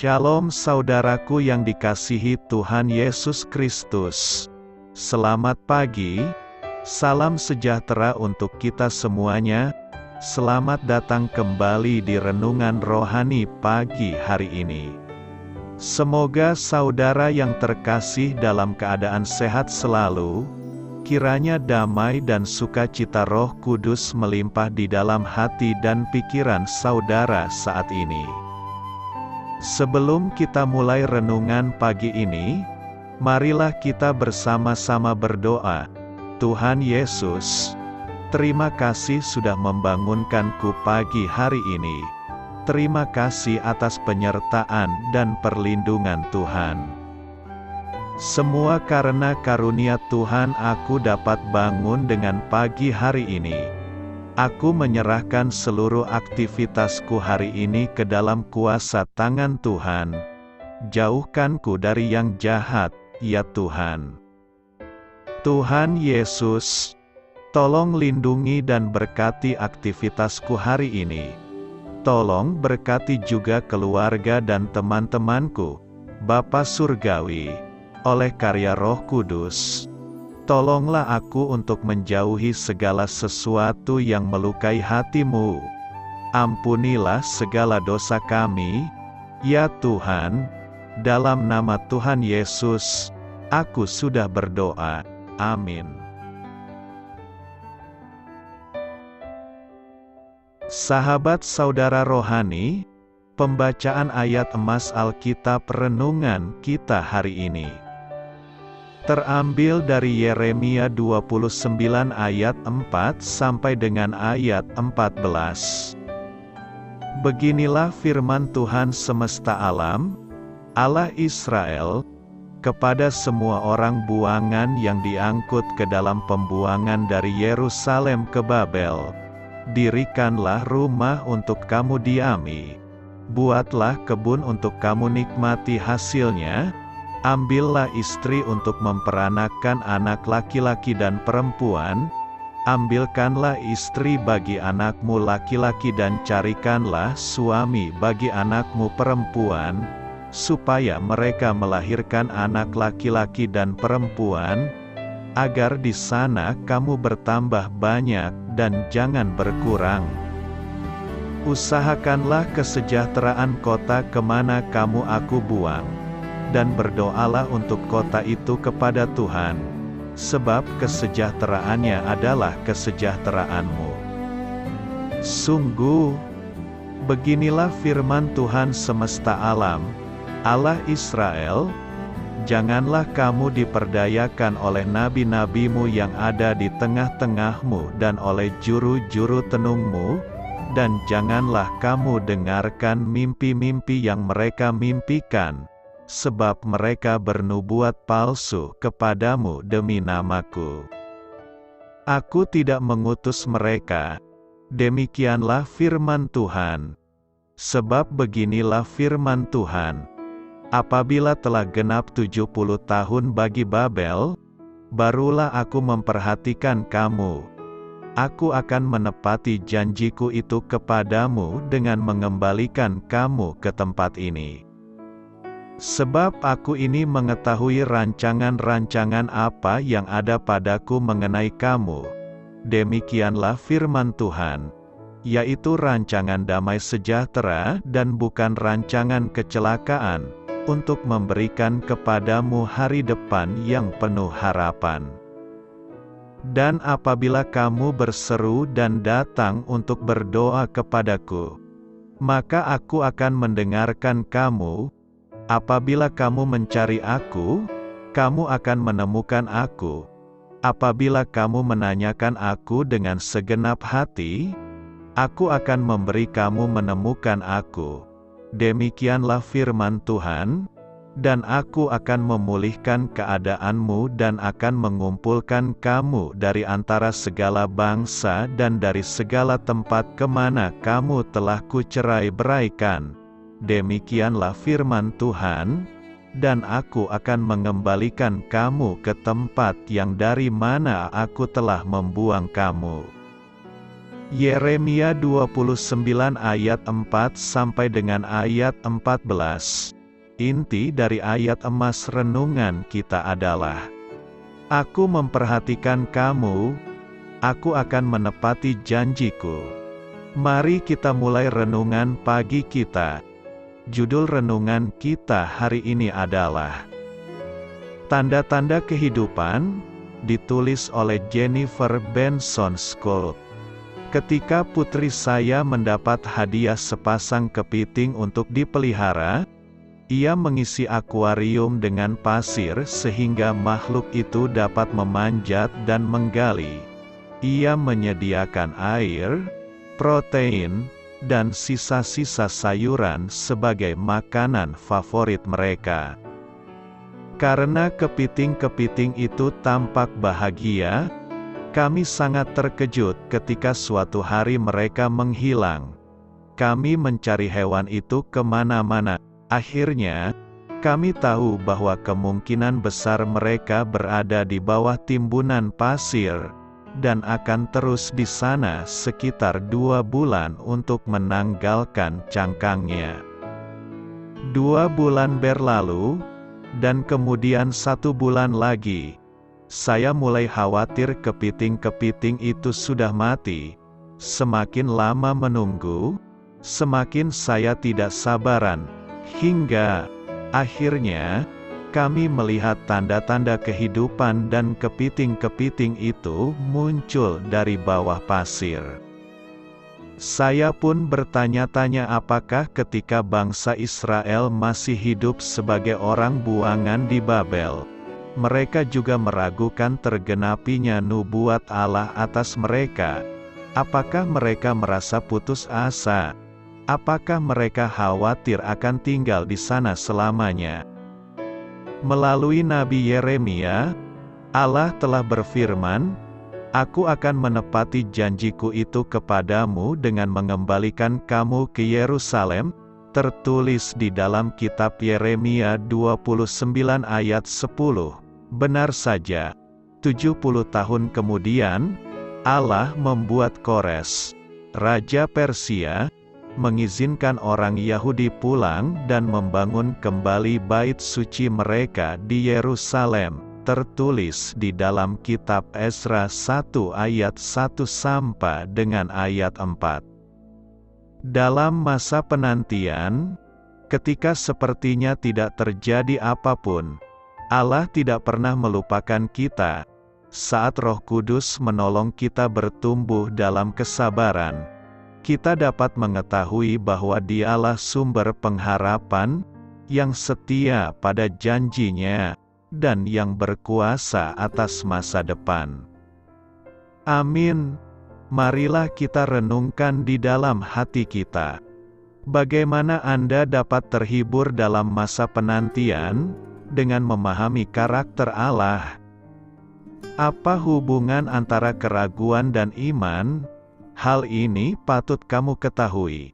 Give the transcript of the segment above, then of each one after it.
Shalom saudaraku yang dikasihi Tuhan Yesus Kristus. Selamat pagi, salam sejahtera untuk kita semuanya. Selamat datang kembali di Renungan Rohani pagi hari ini. Semoga saudara yang terkasih dalam keadaan sehat selalu. Kiranya damai dan sukacita Roh Kudus melimpah di dalam hati dan pikiran saudara saat ini. Sebelum kita mulai renungan pagi ini, marilah kita bersama-sama berdoa. Tuhan Yesus, terima kasih sudah membangunkanku pagi hari ini. Terima kasih atas penyertaan dan perlindungan Tuhan. Semua karena karunia Tuhan aku dapat bangun dengan pagi hari ini. Aku menyerahkan seluruh aktivitasku hari ini ke dalam kuasa tangan Tuhan. Jauhkanku dari yang jahat, ya Tuhan. Tuhan Yesus, tolong lindungi dan berkati aktivitasku hari ini. Tolong berkati juga keluarga dan teman-temanku, Bapa Surgawi, oleh karya Roh Kudus. Tolonglah aku untuk menjauhi segala sesuatu yang melukai hati-Mu. Ampunilah segala dosa kami, ya Tuhan. Dalam nama Tuhan Yesus, aku sudah berdoa. Amin. Sahabat saudara rohani, pembacaan ayat emas Alkitab renungan kita hari ini terambil dari Yeremia 29 ayat 4 sampai dengan ayat 14. Beginilah firman Tuhan semesta alam, Allah Israel, kepada semua orang buangan yang diangkut ke dalam pembuangan dari Yerusalem ke Babel. Dirikanlah rumah untuk kamu diami. Buatlah kebun untuk kamu nikmati hasilnya. Ambillah istri untuk memperanakkan anak laki-laki dan perempuan. Ambilkanlah istri bagi anakmu laki-laki dan carikanlah suami bagi anakmu perempuan, supaya mereka melahirkan anak laki-laki dan perempuan, agar di sana kamu bertambah banyak dan jangan berkurang. Usahakanlah kesejahteraan kota kemana kamu aku buang. Dan berdoalah untuk kota itu kepada Tuhan, sebab kesejahteraannya adalah kesejahteraanmu. Sungguh, beginilah firman Tuhan semesta alam, Allah Israel, janganlah kamu diperdayakan oleh nabi-nabimu yang ada di tengah-tengahmu dan oleh juru-juru tenungmu, dan janganlah kamu dengarkan mimpi-mimpi yang mereka mimpikan, sebab mereka bernubuat palsu kepadamu demi namaku. Aku tidak mengutus mereka, demikianlah firman Tuhan. Sebab beginilah firman Tuhan, apabila telah genap 70 tahun bagi Babel, barulah aku memperhatikan kamu. Aku akan menepati janjiku itu kepadamu dengan mengembalikan kamu ke tempat ini. Sebab aku ini mengetahui rancangan-rancangan apa yang ada padaku mengenai kamu. Demikianlah firman Tuhan, yaitu rancangan damai sejahtera dan bukan rancangan kecelakaan, untuk memberikan kepadamu hari depan yang penuh harapan. Dan apabila kamu berseru dan datang untuk berdoa kepadaku, maka aku akan mendengarkan kamu. Apabila kamu mencari aku, kamu akan menemukan aku. Apabila kamu menanyakan aku dengan segenap hati, aku akan memberi kamu menemukan aku. Demikianlah firman Tuhan, dan aku akan memulihkan keadaanmu dan akan mengumpulkan kamu dari antara segala bangsa dan dari segala tempat kemana kamu telah kucerai-beraikan. Demikianlah firman Tuhan, dan aku akan mengembalikan kamu ke tempat yang dari mana aku telah membuang kamu. Yeremia 29 ayat 4 sampai dengan ayat 14. Inti dari ayat emas renungan kita adalah: Aku memperhatikan kamu, aku akan menepati janjiku. Mari kita mulai renungan pagi kita. Judul renungan kita hari ini adalah Tanda-tanda Kehidupan, ditulis oleh Jennifer Benson Scott. Ketika putri saya mendapat hadiah sepasang kepiting untuk dipelihara, ia mengisi akuarium dengan pasir sehingga makhluk itu dapat memanjat dan menggali. Ia menyediakan air, protein, dan sisa-sisa sayuran sebagai makanan favorit mereka. Karena kepiting-kepiting itu tampak bahagia, kami sangat terkejut ketika suatu hari mereka menghilang. Kami mencari hewan itu kemana-mana. Akhirnya, kami tahu bahwa kemungkinan besar mereka berada di bawah timbunan pasir, dan akan terus di sana sekitar 2 bulan untuk menanggalkan cangkangnya. 2 bulan berlalu, dan kemudian 1 bulan lagi. Saya mulai khawatir kepiting-kepiting itu sudah mati. Semakin lama menunggu, semakin saya tidak sabaran, hingga akhirnya kami melihat tanda-tanda kehidupan dan kepiting-kepiting itu muncul dari bawah pasir. Saya pun bertanya-tanya apakah ketika bangsa Israel masih hidup sebagai orang buangan di Babel, mereka juga meragukan tergenapinya nubuat Allah atas mereka. Apakah mereka merasa putus asa? Apakah mereka khawatir akan tinggal di sana selamanya? Melalui Nabi Yeremia, Allah telah berfirman, Aku akan menepati janjiku itu kepadamu dengan mengembalikan kamu ke Yerusalem, tertulis di dalam kitab Yeremia 29 ayat 10. Benar saja, 70 tahun kemudian, Allah membuat Kores, Raja Persia, mengizinkan orang Yahudi pulang dan membangun kembali bait suci mereka di Yerusalem, tertulis di dalam kitab Ezra 1 ayat 1 sampai dengan ayat 4. Dalam masa penantian, ketika sepertinya tidak terjadi apapun, Allah tidak pernah melupakan kita. Saat Roh Kudus menolong kita bertumbuh dalam kesabaran, kita dapat mengetahui bahwa Dialah sumber pengharapan, yang setia pada janjinya, dan yang berkuasa atas masa depan. Amin. Marilah kita renungkan di dalam hati kita. Bagaimana Anda dapat terhibur dalam masa penantian, dengan memahami karakter Allah? Apa hubungan antara keraguan dan iman? Hal ini patut kamu ketahui.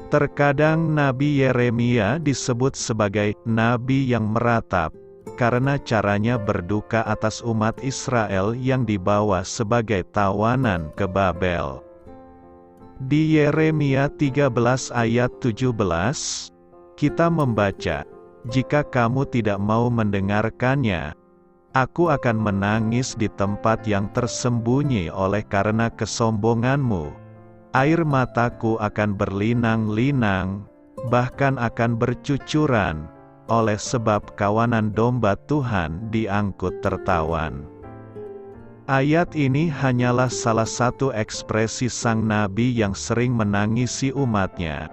Terkadang Nabi Yeremia disebut sebagai nabi yang meratap, karena caranya berduka atas umat Israel yang dibawa sebagai tawanan ke Babel. Di Yeremia 13 ayat 17, kita membaca, Jika kamu tidak mau mendengarkannya, aku akan menangis di tempat yang tersembunyi oleh karena kesombonganmu. Air mataku akan berlinang-linang, bahkan akan bercucuran, oleh sebab kawanan domba Tuhan diangkut tertawan. Ayat ini hanyalah salah satu ekspresi sang nabi yang sering menangisi umatnya.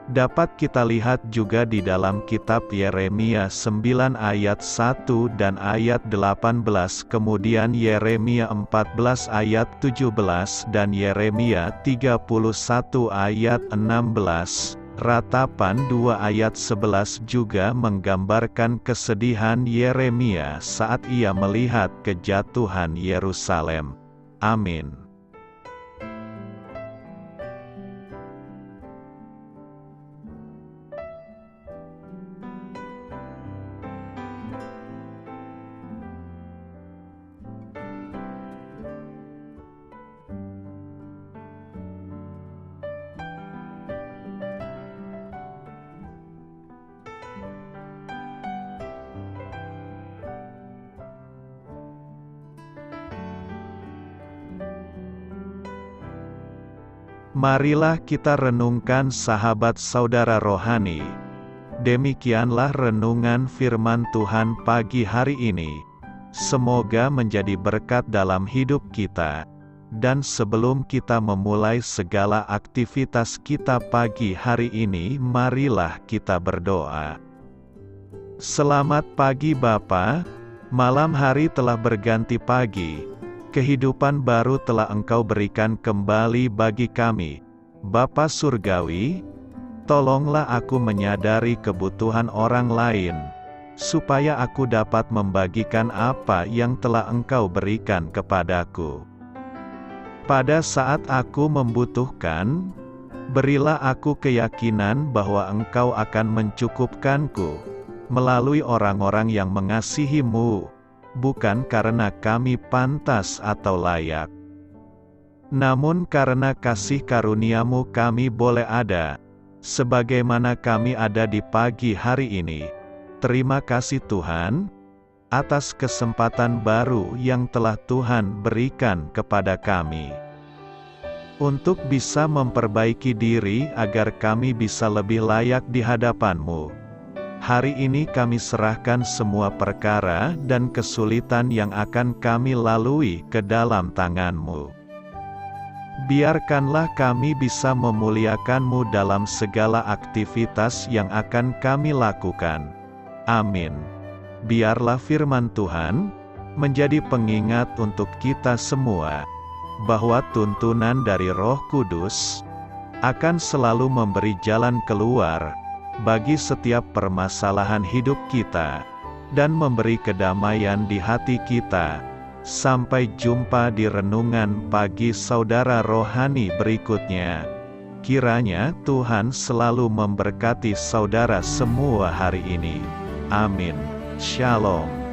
Dapat kita lihat juga di dalam kitab Yeremia 9 ayat 1 dan ayat 18, kemudian Yeremia 14 ayat 17 dan Yeremia 31 ayat 16. Ratapan 2 ayat 11 juga menggambarkan kesedihan Yeremia saat ia melihat kejatuhan Yerusalem. Amin. Marilah kita renungkan sahabat saudara rohani. Demikianlah renungan firman Tuhan pagi hari ini. Semoga menjadi berkat dalam hidup kita. Dan sebelum kita memulai segala aktivitas kita pagi hari ini, marilah kita berdoa. Selamat pagi Bapa, malam hari telah berganti pagi. Kehidupan baru telah Engkau berikan kembali bagi kami. Bapa Surgawi, tolonglah aku menyadari kebutuhan orang lain, supaya aku dapat membagikan apa yang telah Engkau berikan kepadaku. Pada saat aku membutuhkan, berilah aku keyakinan bahwa Engkau akan mencukupkanku, melalui orang-orang yang mengasihi-Mu, bukan karena kami pantas atau layak, namun karena kasih karunia-Mu kami boleh ada, sebagaimana kami ada di pagi hari ini. Terima kasih Tuhan, atas kesempatan baru yang telah Tuhan berikan kepada kami, untuk bisa memperbaiki diri agar kami bisa lebih layak di hadapan-Mu. Hari ini kami serahkan semua perkara dan kesulitan yang akan kami lalui ke dalam tangan-Mu. Biarkanlah kami bisa memuliakan-Mu dalam segala aktivitas yang akan kami lakukan. Amin. Biarlah firman Tuhan menjadi pengingat untuk kita semua, bahwa tuntunan dari Roh Kudus akan selalu memberi jalan keluar bagi setiap permasalahan hidup kita, dan memberi kedamaian di hati kita. Sampai jumpa di renungan pagi saudara rohani berikutnya. Kiranya Tuhan selalu memberkati saudara semua hari ini. Amin. Shalom.